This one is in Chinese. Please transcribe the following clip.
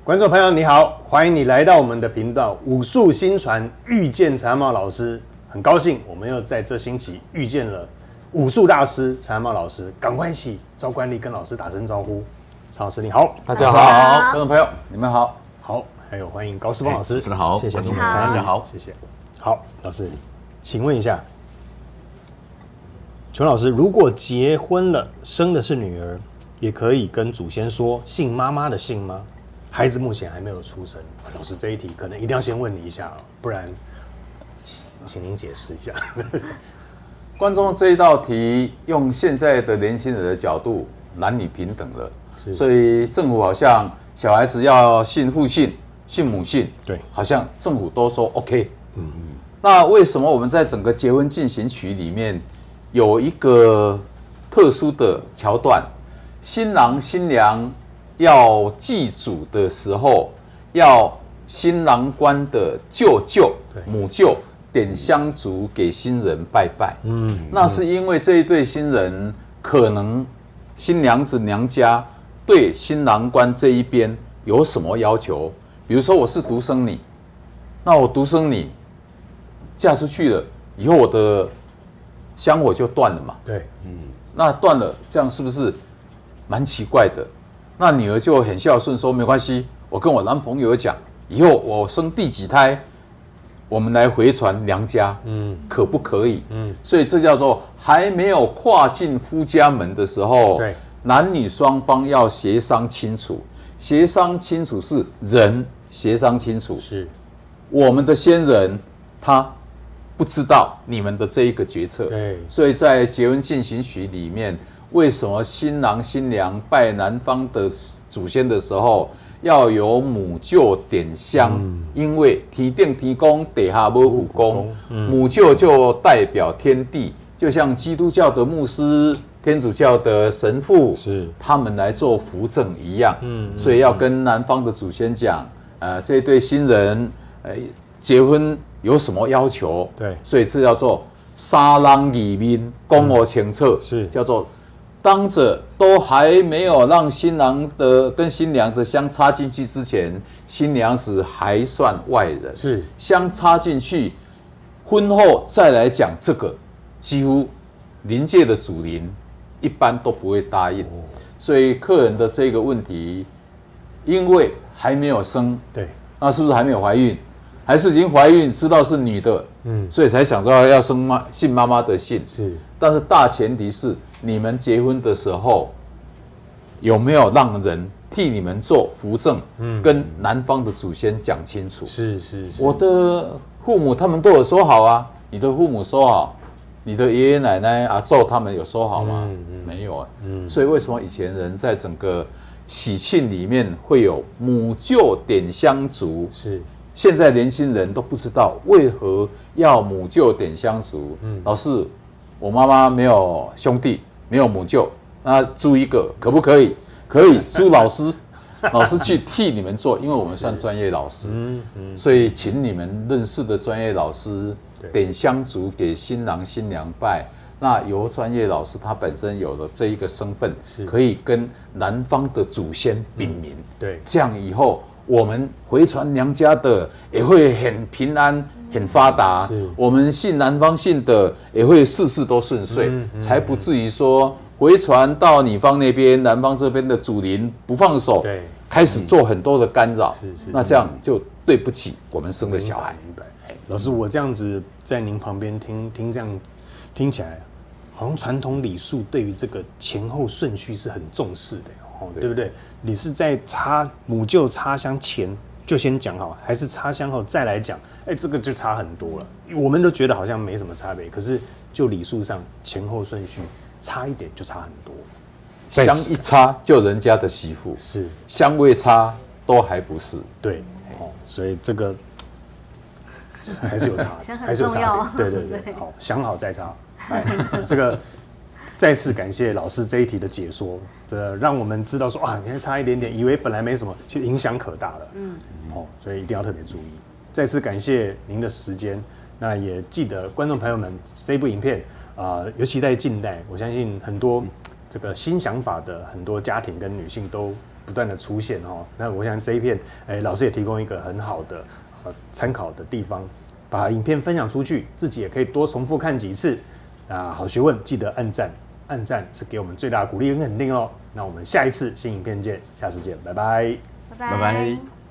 观众朋友你好，欢迎你来到我们的频道武术新传遇见陈安茂老师，很高兴我们又在这星期遇见了武术大师陈安茂老师，赶快一起照惯例跟老师打声招呼。陈老师你好，大家好，观众朋友你们好，好，还有欢迎高世峰老师，主持人好，谢谢你们大家好，谢谢。好，老师，请问一下，请问老师，如果结婚了，生的是女儿，也可以跟祖先说姓妈妈的姓吗？孩子目前还没有出生，老师这一题可能一定要先问你一下，不然，请您解释一下。观众这一道题用现在的年轻人的角度，男女平等了，所以政府好像小孩子要姓父姓、姓母姓，对，好像政府都说 OK。那为什么我们在整个结婚进行曲里面有一个特殊的桥段，新郎新娘要祭祖的时候，要新郎官的舅舅、母舅点香烛给新人拜拜。那是因为这一对新人可能新娘子娘家对新郎官这一边有什么要求，比如说我是独生女，那我独生女嫁出去了以后，我的香火就断了嘛。对，那断了，这样是不是蛮奇怪的？那女儿就很孝顺，说没关系，我跟我男朋友讲，以后我生第几胎，我们来回传娘家，可不可以？所以这叫做还没有跨进夫家门的时候，对，男女双方要协商清楚，协商清楚是人协商清楚，是我们的先人他不知道你们的这一个决策，对，所以在结婚进行曲里面，为什么新郎新娘拜男方的祖先的时候要由母舅点香？因为天定天公底下没武功，母舅就代表天地，就像基督教的牧师、天主教的神父，是他们来做扶正一样。所以要跟男方的祖先讲，这一对新人，结婚有什么要求？对，所以这叫做沙浪里面公我清楚，是叫做当着都还没有让新郎的跟新娘的香插进去之前，新娘子还算外人，是香插进去，婚后再来讲这个，几乎临界的祖灵一般都不会答应。所以客人的这个问题，因为还没有生，对，那是不是还没有怀孕？还是已经怀孕，知道是女的，所以才想到要生姓妈妈的姓。是，但是大前提是你们结婚的时候有没有让人替你们做扶正，跟男方的祖先讲清楚。是，我的父母他们都有说好啊，你的父母说好，你的爷爷奶奶阿祖他们有说好吗？没有啊。所以为什么以前人在整个喜庆里面会有母舅点香烛？是。现在年轻人都不知道为何要母舅点香烛。老师，我妈妈没有兄弟，没有母舅，那租一个可不可以？可以，租老师，老师去替你们做，因为我们算专业老师，所以请你们认识的专业老师点香烛给新郎新娘拜。那由专业老师他本身有了这一个身份，可以跟男方的祖先禀明。对，这样以后我们回传娘家的也会很平安、很发达，我们信男方信的也会事事都顺遂，才不至于说回传到女方那边，男方这边的祖灵不放手，开始做很多的干扰，那这样就对不起我们生的小孩。明白。老师，我这样子在您旁边听这样听起来，好像传统礼数对于这个前后顺序是很重视的。对不对？你是在母舅插香前就先讲好，还是插香后再来讲？这个就差很多了。我们都觉得好像没什么差别，可是就礼数上前后顺序差一点就差很多。香一插就人家的媳妇，是香未插都还不是。对，所以这个还是有差，还是有差别。对，好，想好再插。这个。再次感谢老师这一题的解说，让我们知道说你还差一点点，以为本来没什么，其实影响可大了。所以一定要特别注意。再次感谢您的时间，那也记得观众朋友们，这部影片尤其在近代，我相信很多这个新想法的很多家庭跟女性都不断的出现哦。那我想这一片，老师也提供一个很好的参考的地方，把影片分享出去，自己也可以多重复看几次。好学问记得按赞，按赞是给我们最大的鼓励跟肯定哦。那我们下一次新影片见，下次见，拜拜，拜拜。